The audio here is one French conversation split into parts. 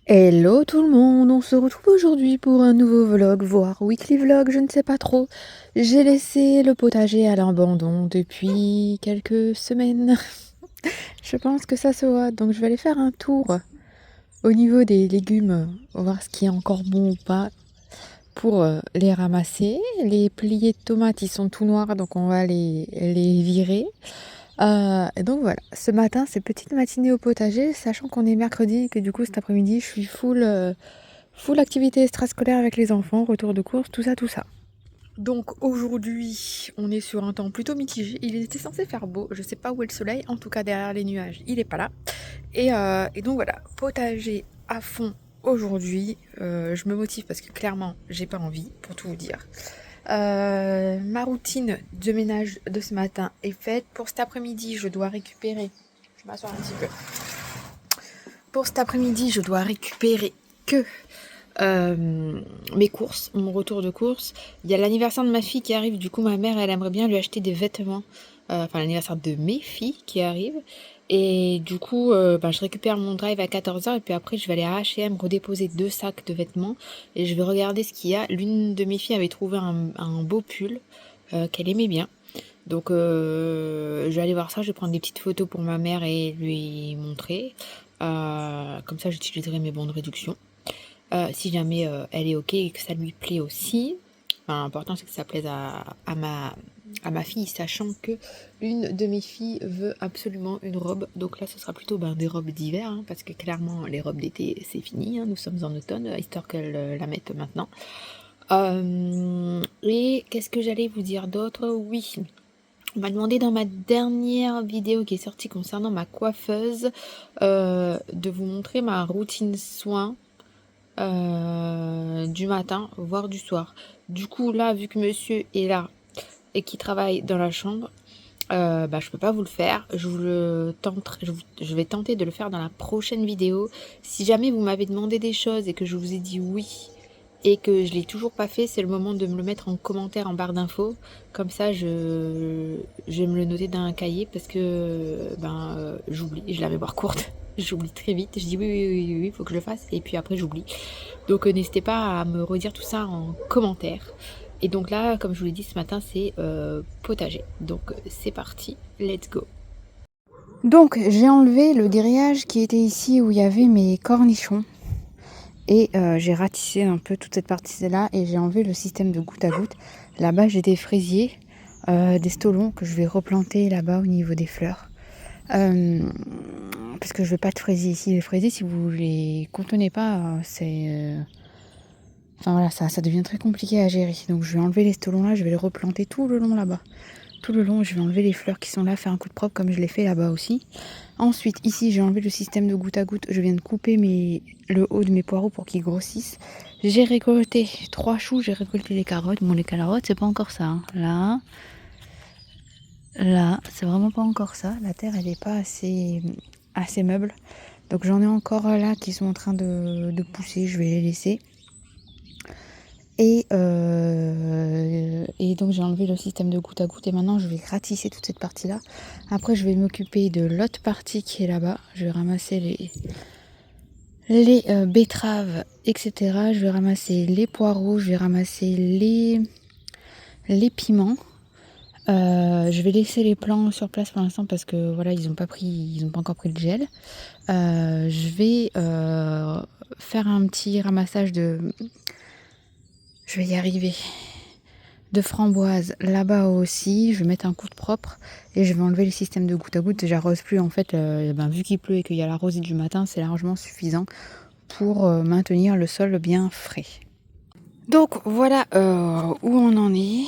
Hello tout le monde, on se retrouve aujourd'hui pour un nouveau vlog, voire weekly vlog, je ne sais pas trop. J'ai laissé le potager à l'abandon depuis quelques semaines. Je pense que ça se voit, donc je vais aller faire un tour au niveau des légumes, voir ce qui est encore bon ou pas pour les ramasser. Les pliés de tomates, ils sont tout noirs, donc on va les virer. Et donc voilà, ce matin, c'est petite matinée au potager, sachant qu'on est mercredi et que du coup cet après-midi, je suis full activité extrascolaire avec les enfants, retour de course, tout ça, tout ça. Donc aujourd'hui, on est sur un temps plutôt mitigé. Il était censé faire beau, je sais pas où est le soleil, en tout cas derrière les nuages, il est pas là. Et donc voilà, potager à fond aujourd'hui. Je me motive parce que clairement, j'ai pas envie, pour tout vous dire. Ma routine de ménage de ce matin est faite. Pour cet après-midi, je dois récupérer. Je m'assois un petit peu. Pour cet après-midi, je dois récupérer que mes courses, mon retour de course. Il y a l'anniversaire de ma fille qui arrive, du coup ma mère elle aimerait bien lui acheter des vêtements, enfin l'anniversaire de mes filles qui arrive. Et du coup je récupère mon drive à 14h et puis après je vais aller à H&M redéposer 2 sacs de vêtements et je vais regarder ce qu'il y a. L'une de mes filles avait trouvé un beau pull qu'elle aimait bien. Donc je vais aller voir ça, je vais prendre des petites photos pour ma mère et lui montrer. Comme ça j'utiliserai mes bons de réduction. Si jamais elle est ok et que ça lui plaît aussi. Enfin, l'important c'est que ça plaise à ma fille, sachant que l'une de mes filles veut absolument une robe. Donc là ce sera plutôt des robes d'hiver, hein, parce que clairement les robes d'été c'est fini, hein, nous sommes en automne, histoire qu'elle la mette maintenant. Et qu'est-ce que j'allais vous dire d'autre? Oui. On m'a demandé dans ma dernière vidéo qui est sortie concernant ma coiffeuse de vous montrer ma routine soin du matin, voire du soir. Du coup, là, vu que monsieur est là et qu'il travaille dans la chambre, je peux pas vous le faire. Je vais tenter de le faire dans la prochaine vidéo. Si jamais vous m'avez demandé des choses et que je vous ai dit oui et que je l'ai toujours pas fait, c'est le moment de me le mettre en commentaire en barre d'infos. Comme ça, je vais me le noter dans un cahier parce que j'oublie, j'ai la mémoire courte. J'oublie très vite. Je dis oui, faut que je le fasse. Et puis après, j'oublie. Donc n'hésitez pas à me redire tout ça en commentaire. Et donc là, comme je vous l'ai dit ce matin, c'est potager. Donc c'est parti, let's go. Donc j'ai enlevé le grillage qui était ici où il y avait mes cornichons. Et j'ai ratissé un peu toute cette partie-là et j'ai enlevé le système de goutte à goutte. Là-bas, j'ai des fraisiers, des stolons que je vais replanter là-bas au niveau des fleurs. Parce que je veux pas de fraisiers ici. Les fraisiers, si vous les contenez pas, c'est... Enfin voilà, ça devient très compliqué à gérer. Donc je vais enlever les stolons là, je vais les replanter tout le long là-bas. Tout le long, je vais enlever les fleurs qui sont là, faire un coup de propre comme je l'ai fait là-bas aussi. Ensuite, ici, j'ai enlevé le système de goutte à goutte. Je viens de couper le haut de mes poireaux pour qu'ils grossissent. J'ai récolté 3 choux, j'ai récolté les carottes. Bon, les carottes, c'est pas encore ça, hein. Là, c'est vraiment pas encore ça. La terre, elle est pas assez meuble. Donc j'en ai encore là qui sont en train de pousser. Je vais les laisser. Et donc j'ai enlevé le système de goutte à goutte et maintenant je vais ratisser toute cette partie-là. Après je vais m'occuper de l'autre partie qui est là-bas. Je vais ramasser les betteraves, etc. Je vais ramasser les poireaux, je vais ramasser les piments. Je vais laisser les plants sur place pour l'instant parce que voilà, ils ont pas encore pris le gel. Je vais faire un petit ramassage je vais y arriver. De framboises là-bas aussi. Je vais mettre un coup de propre et je vais enlever le système de goutte à goutte. J'arrose plus en fait. Vu qu'il pleut et qu'il y a la rosée du matin, c'est largement suffisant pour maintenir le sol bien frais. Donc voilà où on en est.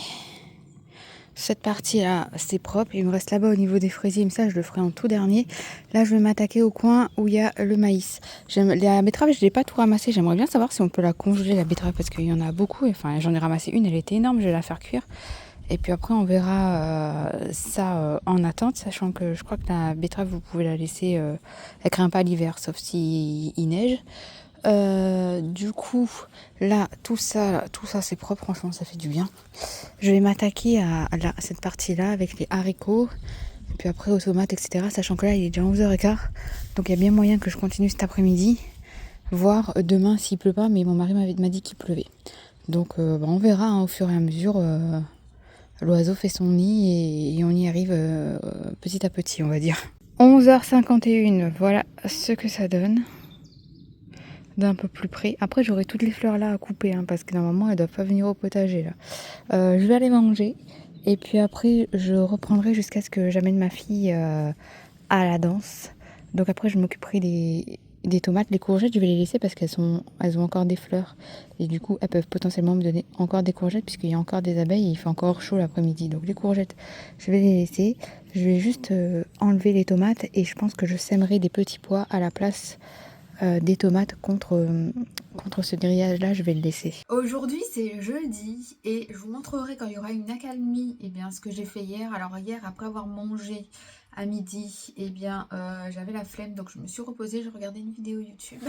Cette partie-là, c'est propre. Il me reste là-bas au niveau des fraisiers, mais ça, je le ferai en tout dernier. Là, je vais m'attaquer au coin où il y a le maïs. La betterave, je ne l'ai pas tout ramassé. J'aimerais bien savoir si on peut la congeler, la betterave, parce qu'il y en a beaucoup. Enfin, j'en ai ramassé une, elle était énorme. Je vais la faire cuire. Et puis après, on verra ça en attente, sachant que je crois que la betterave, vous pouvez la laisser... elle craint pas l'hiver, sauf s'il neige. Du coup, là, tout ça c'est propre, franchement, ça fait du bien. Je vais m'attaquer à cette partie-là avec les haricots, puis après aux tomates, etc. Sachant que là, il est déjà 11h15, donc il y a bien moyen que je continue cet après-midi, voir demain s'il pleut pas, mais mon mari m'a dit qu'il pleuvait. Donc on verra hein, au fur et à mesure. L'oiseau fait son nid et on y arrive petit à petit, on va dire. 11h51, voilà ce que ça donne. D'un peu plus près. Après, j'aurai toutes les fleurs là à couper, hein, parce que normalement, elles doivent pas venir au potager là. Je vais aller manger. Et puis après, je reprendrai jusqu'à ce que j'amène ma fille à la danse. Donc après, je m'occuperai des tomates. Les courgettes, je vais les laisser parce qu'elles elles ont encore des fleurs. Et du coup, elles peuvent potentiellement me donner encore des courgettes puisqu'il y a encore des abeilles et il fait encore chaud l'après-midi. Donc les courgettes, je vais les laisser. Je vais juste enlever les tomates et je pense que je sèmerai des petits pois à la place des tomates contre ce grillage-là. Je vais le laisser. Aujourd'hui, c'est jeudi et je vous montrerai quand il y aura une accalmie eh bien, ce que j'ai fait hier. Alors hier, après avoir mangé à midi, eh bien, j'avais la flemme, donc je me suis reposée, je regardais une vidéo YouTube.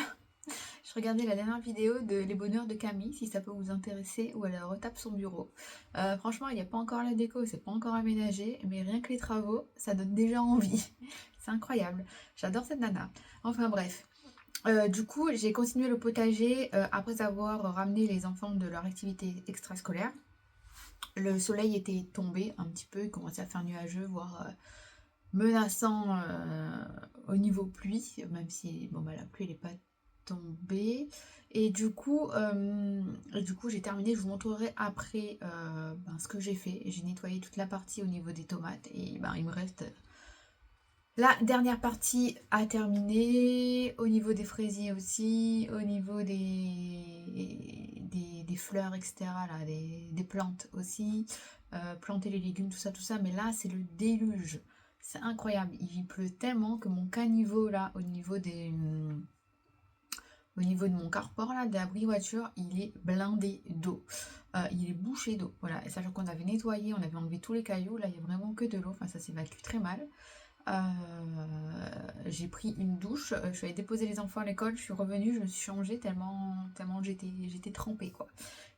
Je regardais la dernière vidéo de Les Bonheurs de Camille, si ça peut vous intéresser, où elle retape son bureau. Franchement, il n'y a pas encore la déco, c'est pas encore aménagé, mais rien que les travaux, ça donne déjà envie. C'est incroyable. J'adore cette nana. Enfin bref. Du coup, j'ai continué le potager après avoir ramené les enfants de leur activité extrascolaire. Le soleil était tombé un petit peu, il commençait à faire nuageux, voire menaçant au niveau pluie, même si bon, bah, la pluie n'est pas tombée. Et du coup, j'ai terminé. Je vous montrerai après ce que j'ai fait. J'ai nettoyé toute la partie au niveau des tomates et il me reste la dernière partie à terminer, au niveau des fraisiers aussi, au niveau des fleurs, etc., là, des plantes aussi, planter les légumes, tout ça, mais là c'est le déluge, c'est incroyable, il pleut tellement que mon caniveau là, au niveau de mon carport là, de l'abri voiture, il est blindé d'eau, il est bouché d'eau, voilà, et sachant qu'on avait nettoyé, on avait enlevé tous les cailloux, là il n'y a vraiment que de l'eau, enfin ça s'évacue très mal. J'ai pris une douche, je suis allée déposer les enfants à l'école, je suis revenue, je me suis changée tellement j'étais trempée quoi.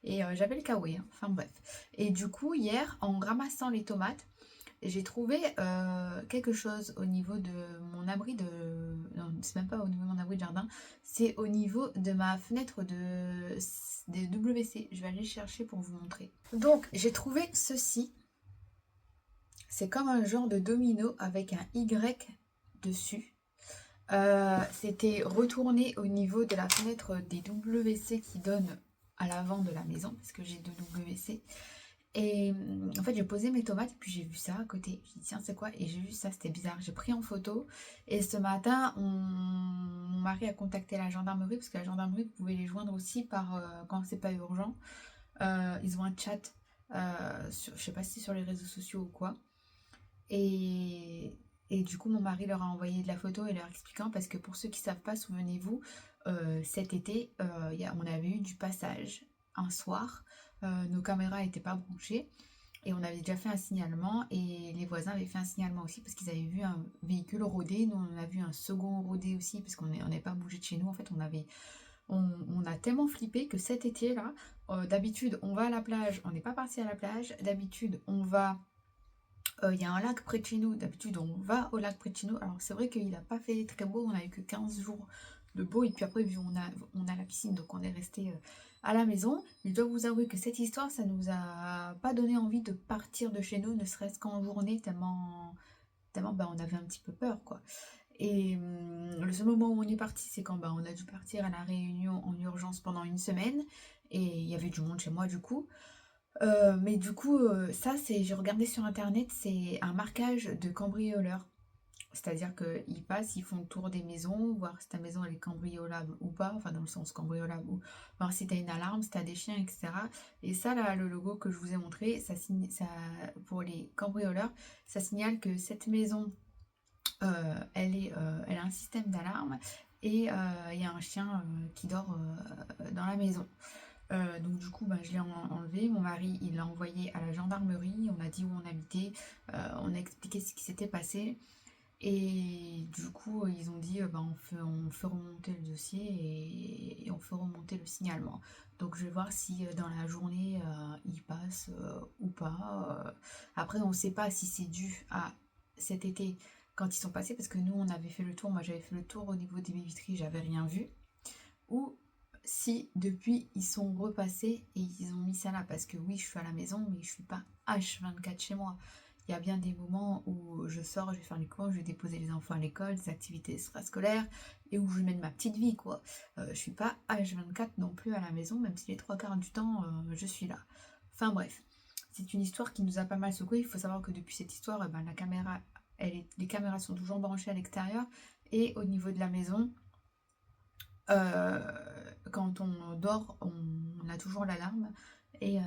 Et j'avais le kawaii, hein. Enfin bref. Et du coup hier en ramassant les tomates, j'ai trouvé quelque chose au niveau de mon abri de... Non, c'est même pas au niveau de mon abri de jardin, c'est au niveau de ma fenêtre des WC. Je vais aller le chercher pour vous montrer. Donc j'ai trouvé ceci. C'est comme un genre de domino avec un Y dessus. C'était retourné au niveau de la fenêtre des WC qui donnent à l'avant de la maison, parce que j'ai deux WC. Et en fait, j'ai posé mes tomates, et puis j'ai vu ça à côté. J'ai dit, tiens, c'est quoi? Et j'ai vu ça, c'était bizarre. J'ai pris en photo. Et ce matin, mon mari a contacté la gendarmerie, parce que la gendarmerie, vous pouvez les joindre aussi quand c'est pas urgent. Ils ont un chat, je sais pas si c'est sur les réseaux sociaux ou quoi. Et, et du coup, mon mari leur a envoyé de la photo et leur expliquant, parce que pour ceux qui ne savent pas, souvenez-vous, cet été, on avait eu du passage un soir. Nos caméras n'étaient pas branchées et on avait déjà fait un signalement et les voisins avaient fait un signalement aussi parce qu'ils avaient vu un véhicule rôder. Nous, on a vu un second rôder aussi parce qu'on n'est pas bougé de chez nous. En fait, on a tellement flippé que cet été-là, d'habitude, on va à la plage. On n'est pas parti à la plage. D'habitude, on va... Il y a un lac près de chez nous, d'habitude on va au lac près de chez nous. Alors c'est vrai qu'il n'a pas fait très beau, on a eu que 15 jours de beau et puis après vu on a la piscine donc on est resté à la maison. Mais je dois vous avouer que cette histoire ça nous a pas donné envie de partir de chez nous, ne serait-ce qu'en journée tellement on avait un petit peu peur quoi. Et le seul moment où on est parti c'est quand on a dû partir à la Réunion en urgence pendant une semaine et il y avait du monde chez moi du coup. Mais du coup, j'ai regardé sur internet, c'est un marquage de cambrioleurs. C'est-à-dire qu'ils passent, ils font le tour des maisons, voir si ta maison elle est cambriolable ou pas, enfin dans le sens cambriolable, ou voir si t'as une alarme, si t'as des chiens, etc. Et ça, là, le logo que je vous ai montré, pour les cambrioleurs, ça signale que cette maison, elle a un système d'alarme et il y a un chien qui dort dans la maison. Donc du coup, je l'ai enlevé. Mon mari, il l'a envoyé à la gendarmerie. On a dit où on habitait. On a expliqué ce qui s'était passé. Et du coup, ils ont dit, on fait remonter le dossier et on fait remonter le signalement. Donc je vais voir si dans la journée, il passe ou pas. Après, on ne sait pas si c'est dû à cet été quand ils sont passés. Parce que nous, on avait fait le tour. Moi, j'avais fait le tour au niveau des baies vitrées. J'avais rien vu. ou si depuis ils sont repassés et ils ont mis ça là. Parce que oui, je suis à la maison, mais je suis pas H24 chez moi. Il y a bien des moments où je sors, je vais faire les cours, je vais déposer les enfants à l'école, des activités extrascolaires, et où je mène ma petite vie, quoi. Je suis pas H24 non plus à la maison, même si les trois quarts du temps, je suis là. Enfin bref, c'est une histoire qui nous a pas mal secoué. Il faut savoir que depuis cette histoire, eh ben, la caméra, les caméras sont toujours branchées à l'extérieur, et au niveau de la maison, euh, quand on dort, on a toujours l'alarme. Et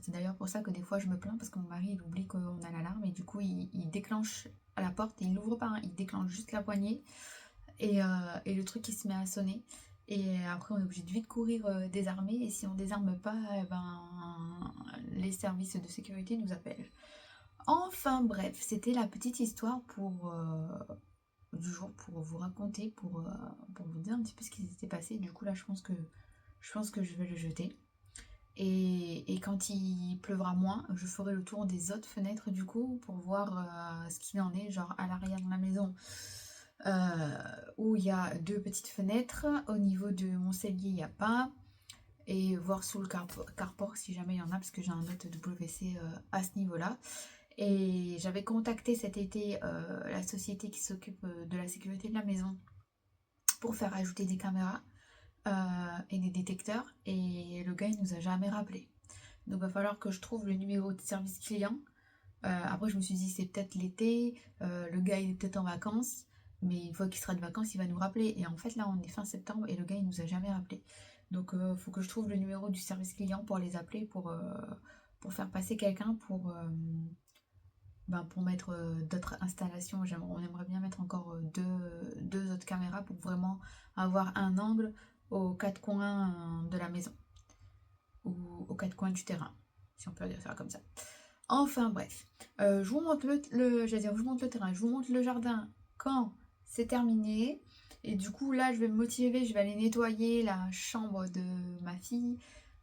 c'est d'ailleurs pour ça que des fois je me plains parce que mon mari il oublie qu'on a l'alarme et du coup il déclenche à la porte et il l'ouvre pas, hein, il déclenche juste la poignée et le truc il se met à sonner. Et après on est obligé de vite courir désarmer et si on désarme pas, eh ben, les services de sécurité nous appellent. Enfin bref, c'était la petite histoire du jour pour vous raconter, pour vous dire un petit peu ce qui s'était passé. Du coup là je pense que je vais le jeter. Et quand il pleuvra moins, je ferai le tour des autres fenêtres du coup pour voir ce qu'il en est, genre à l'arrière de la maison où il y a deux petites fenêtres. Au niveau de mon cellier, il n'y a pas. Et voir sous le carport si jamais il y en a, parce que j'ai un autre WC à ce niveau-là. Et j'avais contacté cet été la société qui s'occupe de la sécurité de la maison pour faire ajouter des caméras et des détecteurs. Et le gars, il nous a jamais rappelé. Donc, il va falloir que je trouve le numéro de service client. Après, je me suis dit, c'est peut-être l'été, le gars, il est peut-être en vacances. Mais une fois qu'il sera de vacances, il va nous rappeler. Et en fait, là, on est fin septembre et le gars, il nous a jamais rappelé. Donc, il faut que je trouve le numéro du service client pour les appeler, pour faire passer quelqu'un pour mettre d'autres installations. On aimerait bien mettre encore deux autres caméras pour vraiment avoir un angle aux quatre coins de la maison ou aux quatre coins du terrain, si on peut dire ça comme ça. Enfin bref, je vous montre j'allais dire, je vous montre le terrain, je vous montre le jardin quand c'est terminé. Et du coup là, je vais me motiver, je vais aller nettoyer la chambre de ma fille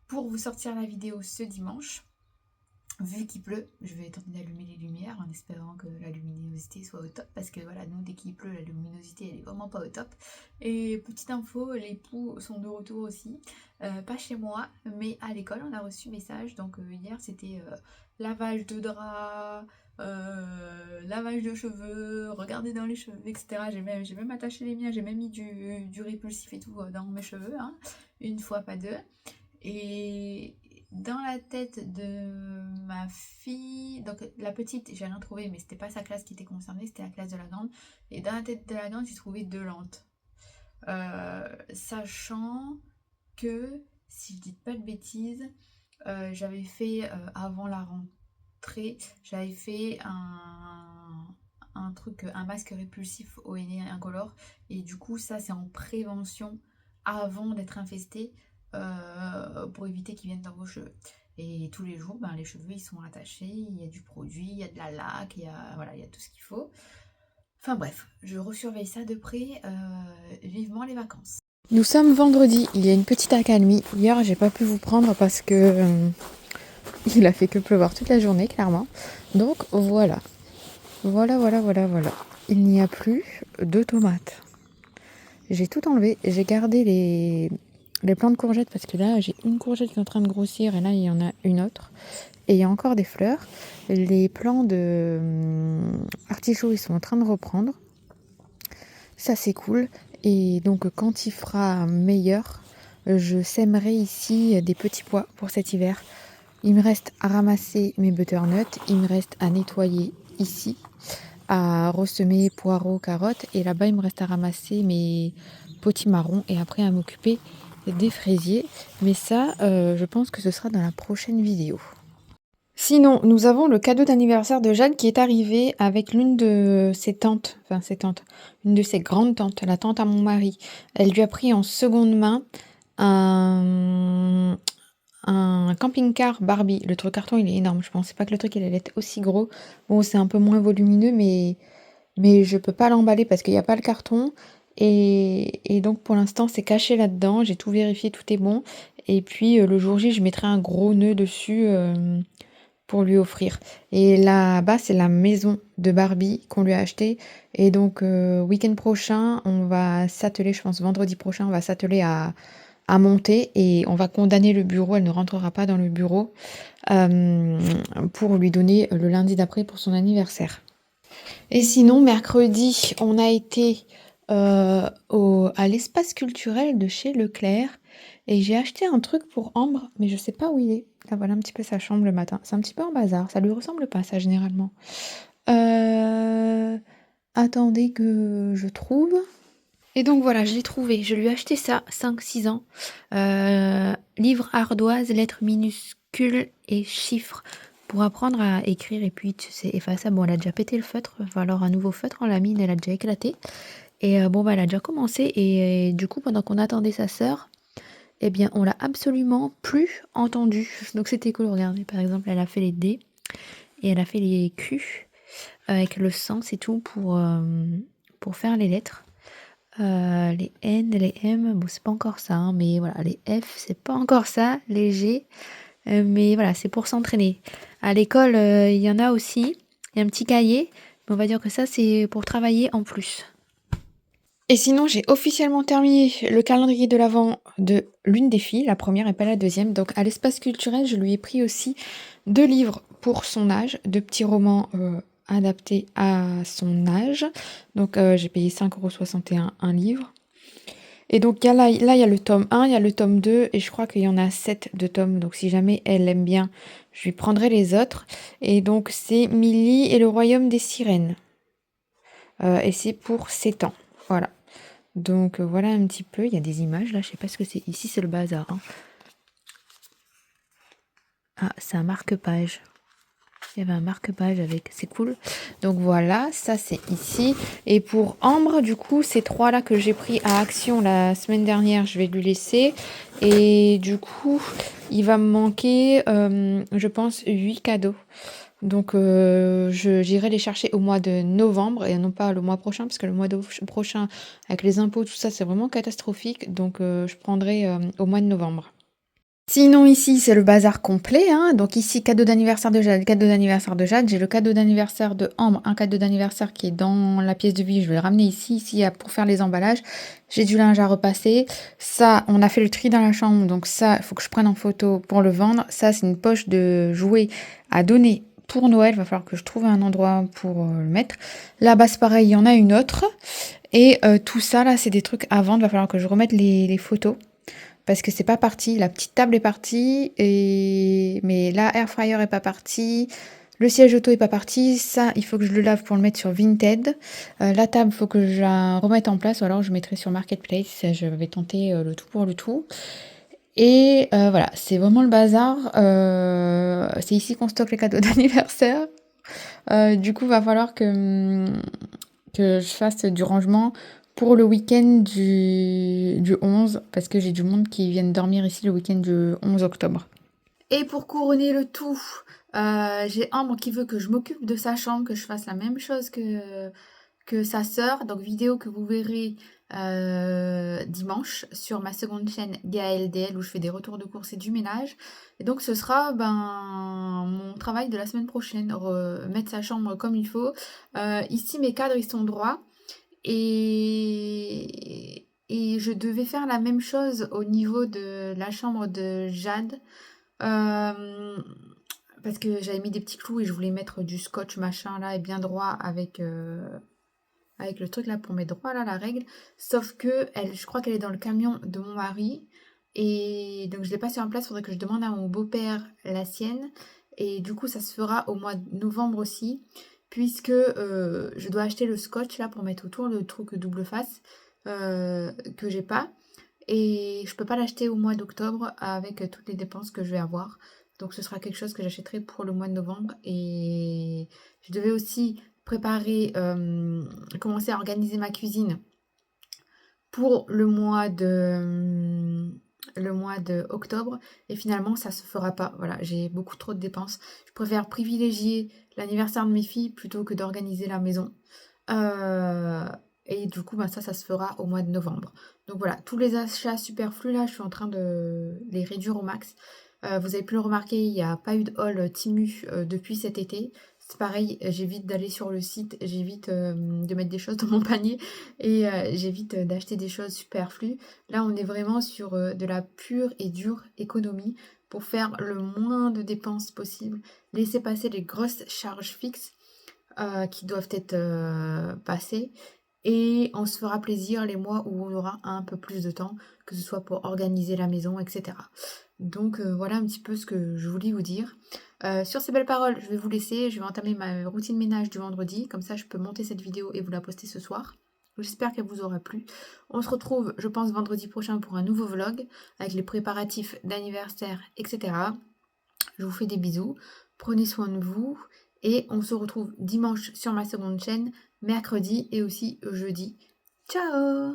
pour vous sortir la vidéo ce dimanche. Vu qu'il pleut, je vais tenter d'allumer les lumières en espérant que la luminosité soit au top parce que voilà, nous dès qu'il pleut, la luminosité elle est vraiment pas au top. Et petite info, les poux sont de retour aussi, pas chez moi, mais à l'école on a reçu message. Donc hier c'était lavage de draps, lavage de cheveux, regarder dans les cheveux, etc. J'ai même attaché les miens, j'ai même mis du répulsif et tout dans mes cheveux, hein, une fois pas deux. Et dans la tête de ma fille, donc la petite, j'ai rien trouvé, mais c'était pas sa classe qui était concernée, c'était la classe de la grande. Et dans la tête de la grande, j'ai trouvé 2 lentes. Sachant que, si je dis pas de bêtises, j'avais fait avant la rentrée, j'avais fait un truc, un masque répulsif au henné incolore. Et du coup, ça c'est en prévention avant d'être infesté pour éviter qu'ils viennent dans vos cheveux. Et tous les jours, ben, les cheveux ils sont attachés, il y a du produit, il y a de la laque, voilà, il y a tout ce qu'il faut. Enfin bref, je resurveille ça de près, vivement les vacances. Nous sommes vendredi, il y a une petite accalmie. Hier, j'ai pas pu vous prendre parce que il a fait que pleuvoir toute la journée, clairement. Donc voilà. Voilà. Il n'y a plus de tomates. J'ai tout enlevé. J'ai gardé les plants de courgettes parce que là, j'ai une courgette qui est en train de grossir et là, il y en a une autre. Et il y a encore des fleurs. Les plants de artichauts, ils sont en train de reprendre. Ça, c'est cool. Et donc, quand il fera meilleur, je sèmerai ici des petits pois pour cet hiver. Il me reste à ramasser mes butternuts. Il me reste à nettoyer ici, à ressemer poireaux, carottes. Et là-bas, il me reste à ramasser mes potimarrons et après à m'occuper des fraisiers. Mais ça, je pense que ce sera dans la prochaine vidéo. Sinon, nous avons le cadeau d'anniversaire de Jeanne qui est arrivé avec l'une de ses tantes, une de ses grandes tantes, la tante à mon mari. Elle lui a pris en seconde main un camping-car Barbie. Le truc carton, il est énorme. Je pensais pas que le truc, il allait être aussi gros. Bon, c'est un peu moins volumineux, mais je peux pas l'emballer parce qu'il n'y a pas le carton. Et donc, pour l'instant, c'est caché là-dedans. J'ai tout vérifié, tout est bon. Et puis, le jour J, je mettrai un gros nœud dessus pour lui offrir. Et là-bas, c'est la maison de Barbie qu'on lui a achetée. Et donc, week-end prochain, on va s'atteler, je pense vendredi prochain, on va s'atteler à monter et on va condamner le bureau. Elle ne rentrera pas dans le bureau pour lui donner le lundi d'après pour son anniversaire. Et sinon, mercredi, on a été à l'espace culturel de chez Leclerc et j'ai acheté un truc pour Ambre, mais je sais pas où il est. Là, voilà un petit peu sa chambre le matin. C'est un petit peu un bazar. Ça lui ressemble pas, ça, généralement. Euh, Attendez que je trouve. Et donc voilà, je l'ai trouvé. Je lui ai acheté ça, 5-6 ans. Livre ardoise, lettres minuscules et chiffres pour apprendre à écrire. Et puis, tu sais, effaçable. Bon, elle a déjà pété le feutre. Il va falloir un nouveau feutre. On l'a mis, elle a déjà éclaté. Et bon, bah, elle a déjà commencé. Et du coup, pendant qu'on attendait sa sœur, eh bien, on l'a absolument plus entendue. Donc, c'était cool. Regardez, par exemple, elle a fait les D et elle a fait les Q avec le sens et tout pour faire les lettres. Les N, les M, bon, c'est pas encore ça, hein, mais voilà, les F, c'est pas encore ça, les G, mais voilà, c'est pour s'entraîner. À l'école, il y en a aussi, il y a un petit cahier, mais on va dire que ça, c'est pour travailler en plus. Et sinon, j'ai officiellement terminé le calendrier de l'Avent de l'une des filles, la première et pas la deuxième. Donc, à l'espace culturel, je lui ai pris aussi 2 livres pour son âge, 2 petits romans adaptés à son âge. Donc, j'ai payé 5,61 € un livre. Et donc, là, il y a le tome 1, il y a le tome 2, et je crois qu'il y en a 7 de tomes. Donc, si jamais elle aime bien, je lui prendrai les autres. Et donc, c'est Millie et le royaume des sirènes. Et c'est pour 7 ans. Voilà. Donc, voilà un petit peu. Il y a des images, là. Je sais pas ce que c'est. Ici, c'est le bazar, hein. Ah, c'est un marque-page. Il y avait un marque-page avec, c'est cool. Donc voilà, ça c'est ici. Et pour Ambre, du coup, ces 3-là que j'ai pris à Action la semaine dernière, je vais lui laisser. Et du coup, il va me manquer, je pense, 8 cadeaux. Donc j'irai les chercher au mois de novembre et non pas le mois prochain, parce que le mois prochain, avec les impôts, tout ça, c'est vraiment catastrophique. Donc je prendrai au mois de novembre. Sinon ici, c'est le bazar complet, hein. Donc ici, cadeau d'anniversaire de Jade, cadeau d'anniversaire de Jade. J'ai le cadeau d'anniversaire de Ambre, un cadeau d'anniversaire qui est dans la pièce de vie. Je vais le ramener ici, pour faire les emballages. J'ai du linge à repasser. Ça, on a fait le tri dans la chambre, donc ça, il faut que je prenne en photo pour le vendre. Ça, c'est une poche de jouets à donner pour Noël. Il va falloir que je trouve un endroit pour le mettre. Là-bas, c'est pareil, il y en a une autre. Et tout ça, là, c'est des trucs à vendre. Il va falloir que je remette les photos. Parce que c'est pas parti, la petite table est partie, mais la air fryer est pas partie, le siège auto est pas parti, ça il faut que je le lave pour le mettre sur Vinted. La table, il faut que je la remette en place, ou alors je mettrai sur Marketplace, je vais tenter le tout pour le tout. Et voilà, c'est vraiment le bazar. C'est ici qu'on stocke les cadeaux d'anniversaire. Du coup, va falloir que je fasse du rangement pour le week-end du 11, parce que j'ai du monde qui viennent dormir ici le week-end du 11 octobre. Et pour couronner le tout, j'ai Ambre qui veut que je m'occupe de sa chambre, que je fasse la même chose que sa sœur. Donc vidéo que vous verrez dimanche sur ma seconde chaîne GaLDL où je fais des retours de courses et du ménage. Et donc ce sera mon travail de la semaine prochaine, mettre sa chambre comme il faut. Ici mes cadres ils sont droits et je devais faire la même chose au niveau de la chambre de Jade. Parce que j'avais mis des petits clous et je voulais mettre du scotch machin là et bien droit avec le truc là pour mettre droit là la règle. Sauf que je crois qu'elle est dans le camion de mon mari et donc je l'ai pas sur en place. Faudrait que je demande à mon beau-père la sienne et du coup ça se fera au mois de novembre aussi puisque je dois acheter le scotch là pour mettre autour le truc double face que j'ai pas. Et je peux pas l'acheter au mois d'octobre avec toutes les dépenses que je vais avoir. Donc ce sera quelque chose que j'achèterai pour le mois de novembre. Et je devais aussi préparer, commencer à organiser ma cuisine pour le mois de octobre. Et finalement, ça se fera pas. Voilà, j'ai beaucoup trop de dépenses. Je préfère privilégier l'anniversaire de mes filles plutôt que d'organiser la maison. Et du coup, ça se fera au mois de novembre. Donc voilà, tous les achats superflus, là, je suis en train de les réduire au max. Vous avez pu le remarquer, il n'y a pas eu de haul Temu, depuis cet été. C'est pareil, j'évite d'aller sur le site, j'évite, de mettre des choses dans mon panier et j'évite, d'acheter des choses superflues. Là, on est vraiment sur, de la pure et dure économie pour faire le moins de dépenses possible. Laisser passer les grosses charges fixes, qui doivent être, passées et on se fera plaisir les mois où on aura un peu plus de temps, que ce soit pour organiser la maison et cetera. Donc voilà un petit peu ce que je voulais vous dire. Sur ces belles paroles, je vais vous laisser, je vais entamer ma routine ménage du vendredi, comme ça je peux monter cette vidéo et vous la poster ce soir. J'espère qu'elle vous aura plu. On se retrouve, je pense, vendredi prochain pour un nouveau vlog avec les préparatifs d'anniversaire, etc. Je vous fais des bisous, prenez soin de vous et on se retrouve dimanche sur ma seconde chaîne, mercredi et aussi jeudi. Ciao!